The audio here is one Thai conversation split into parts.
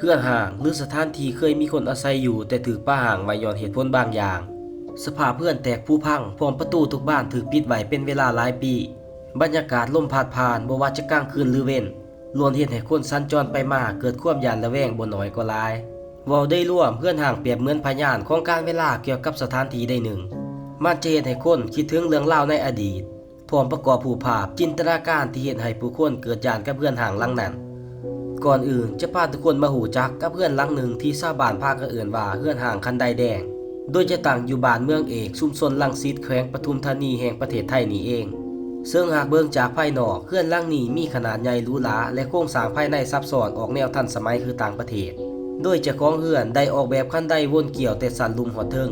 เพื่อนห่างหรือสถานที่เคยมีคนอาศัยอยู่แต่ถูกป้าห่างไว้ย้อนเหตุผลบางอย่างสภาพเพื่อนแตกผุพังพร้อมประตูทุกบ้านถูกปิดไว้เป็นเวลาหลายปีบรรยากาศลมพัดผ่านบ่ว่าจะกลางคืนหรือเว้นล้วนเฮ็ดให้คนสัญจรไปมาเกิดความหวาดระแวงบ่น้อยก็หลายเว้าได้ร่วมเพื่อนห่างเปรียบเหมือนพยานของการเวลาเกี่ยวกับสถานที่ได้หนึ่งมันจะเฮ็ดให้คนคิดถึงเรื่องราวในอดีตพร้อมประกอบรูปภาพจินตนาการที่เฮ็ดให้ผู้คนเกิดญาณกับเพื่อนห่างหลังนั้นก่อนอื่นจะพาทุกคนมาหูจักกับเพื่อนหลังหนึ่งที่ชาวบ้านพากันเอื่นว่าเพื่อนห่างคันไดแดงโดยจะตั้งอยู่บ้านเมืองเอกชุมชนรังสิตแขวงปทุมธานีแห่งประเทศไทยนี่เองซึ่งหากเบิ่งจากภายนอกเพื่อนหลังนี้มีขนาดใหญ่หรูหราและโครงสร้างภายในซับซ้อนออกแนวทันสมัยคือต่างประเทศโดยเจ้าของเรือนได้ออกแบบคันไดวนเกี่ยวแต่สันลุมหอดเทิง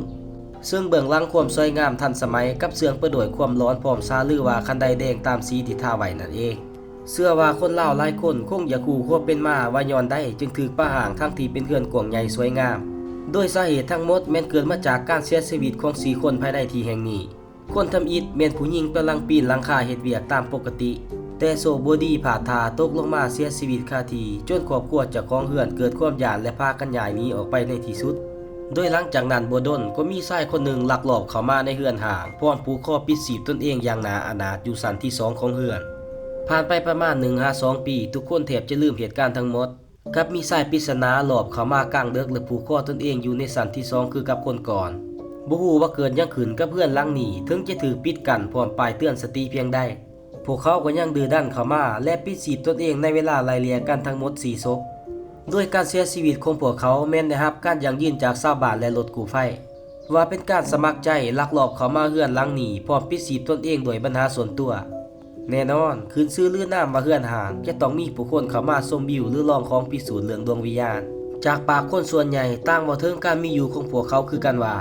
ซึ่งเบื้องหลังความสวยงามทันสมัยกับเสื่องประด้วยความร้อนพร้อมซาลือว่าคันไดแดงตามสีที่ทาไว้นั่นเองเชื่อว่าคนลาวหลายคนคงอยากคู่ควบเป็นมาว่าย้อนได้จึงถือป้าห่างทั้งที่เป็นเรือนกว้างใหญ่สวยงามโดยสาเหตุทั้งหมดแม้นเกิดมาจากการเสียชีวิตของ4คนภายในที่แห่งนี้คนทำอิฐแม่นผู้หญิงกำลังปีนหลังคาเฮ็ดเวียกตามปกติแต่โซบอดีผ่าทาตกลงมาเสียชีวิตคาที่จนครอบครัวเจ้าของเรือนเกิดความหวาดและพากันย้ายหนีออกไปในที่สุดโดยหลังจากนั้นบ่ดนก็มีชายคนหนึ่งลักลอบเข้ามาในเรือนห่างพร้อมผูกคอปิดชีพตนเองอย่างหนาอนาถอยู่สันที่2ของเรือนผ่านไปประมาณ1-2 ปีทุกคนแทบจะลืมเหตุการณ์ทั้งหมดกับมีชายปริศนาหลอบเข้ามากลางดึกและผูกคอตนเองอยู่ในสันที่2คือกับคนก่อนบ่ฮู้ว่าเกิดหยังขึ้นกับเพื่อนหลังนี้ถึงจะถือปิดกันพร้อมป้ายเตือนสติเพียงใดพวกเขาก็ยังดื้อดันเข้ามาและปิดชีพตนเองในเวลาไล่เลี่ยกันทั้งหมด4ศพโดยการเสียชีวิตของพวกเขาแม้นได้รับการยั่งยืนจากชาวบ้านและรถกู้ภัยว่าเป็นการสมัครใจลักลอบเข้ามาเฮือนหลังนี้พร้อมปิดชีพตนเองโดยปัญหาส่วนตัวแน่นอนคืนซื้อลือน้ำว่าเฮือนห่างจะต้องมีผู้คนเข้ามาชมวิวหรือลองของพิสูจน์เรื่องดวงวิญญาณจากปากคนส่วนใหญ่ต่างบ่ถึงการมีอยู่ของพวกเขาคือกันว่า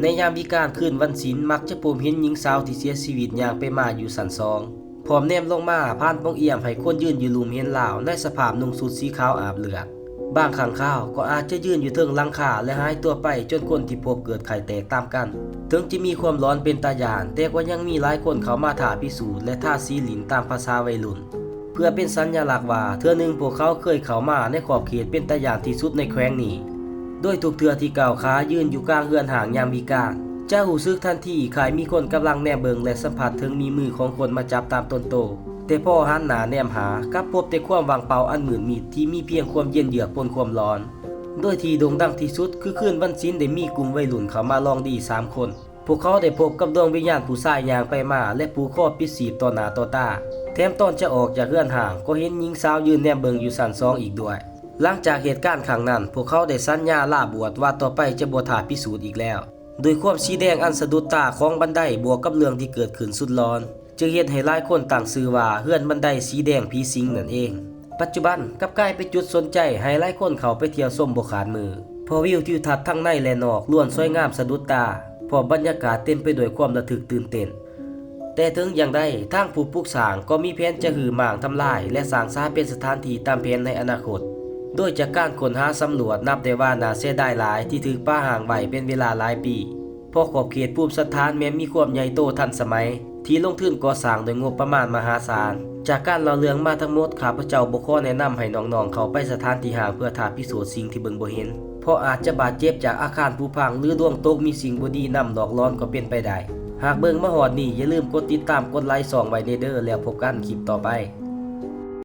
ในยามวิกาลคืนวันศีลมักจะพบเห็นหญิงสาวที่เสียชีวิตย่างไปมาอยู่สันซองพร้อมแนมลงมาผ่านปองเอี่ยมให้คนยืนอยู่ลุมเห็นลาวในสภาพนุ่งสูทสีขาวอาบเลือดบางครั้งข้าวก็อาจจะยืนอยู่เทิงหลังคาและหายตัวไปจนคนที่พบเกิดไข้แตกตามกันถึงจะมีความร้อนเป็นตาหยานแต่ก็ยังมีหลายคนเข้ามาถ่าพิสูจน์และท่าสีหลินตามภาษาวัยรุ่นเพื่อเป็นสัญลักษณ์ว่าเทื่อหนึ่งพวกเขาเคยเข้ามาในขอบเขตเป็นตาหยานที่สุดในแคว้นนี้โดยทุกเทื่อที่ก้าวขายืนอยู่กลางเรือนห่างยามวิกาลจะรู้สึกทันทีคล้ายมีคนกำลังแนมเบิงและสัมผัสถึงมีมือของคนมาจับตามต้นโตแต่พอหันหน้าแนมหากลับพบแต่ความว่างเปล่าอันมืดมิดที่มีเพียงความเย็นเยือกปนความร้อนโดยที่โด่งดังที่สุดคือคืนวันศีลได้มีกลุ่มวัยรุ่นเข้ามาลองดี3คนพวกเขาได้พบกับดวงวิญญาณผู้ชายย่างไปมาและผูกคอปิดชีพต่อหน้าต่อตาแถมตอนจะออกจากเรือนห่างก็เห็นหญิงสาวยืนแนมเบิงอยู่สัน2อีกด้วยหลังจากเหตุการณ์ครั้งนั้นพวกเขาได้สัญญาลาบวชว่าต่อไปจะบ่ท่าพิสูจน์อีกแล้วโดยความสีแดงอันสะดุดตาของบันไดบวกกับเรื่องที่เกิดขึ้นสุดร้อนจึงเฮ็ดให้หลายคนตั้งชื่อว่าเฮือนบันไดสีแดงผีสิงนั่นเองปัจจุบันกลับกลายเป็นจุดสนใจให้หลายคนเข้าไปเที่ยวชมบ่ขาดมือเพราะวิวทิวทัศน์ทั้งในและนอกล้วนสวยงามสะดุดตาพร้อมบรรยากาศเต็มไปด้วยความระทึกตื่นเต้นแต่ถึงอย่างใดทางผู้ปลูกสร้างก็มีแผนจะหือหม่างทำลายและสร้างสร้างเป็นสถานที่ตามแผนในอนาคตโดยจากการค้นหาสำรวจนับได้ว่าน่าเสียดายหลายที่ถูกป้าห่างไว้เป็นเวลาหลายปีเพราะขอบเขตภูมิสถานแม้มีความใหญ่โตทันสมัยที่ลงทุนก่อสร้างโดยงบประมาณมหาศาลจากการเล่าเรื่องมาทั้งหมดข้าพเจ้าบ่ขอแนะนำให้น้องๆเข้าไปสถานที่ห่างเพื่อท้าพิสูจน์สิ่งที่เบิ่งบ่เห็นเพราะอาจจะบาดเจ็บจากอาคารผุพังหรือดวงตกมีสิ่งบ่ดีนำหลอกล่อนก็เป็นไปได้หากเบิ่งมาฮอดนี้อย่าลืมกดติดตามกดไลค์ส่องไว้เด้อแล้วพบกันคลิปต่อไป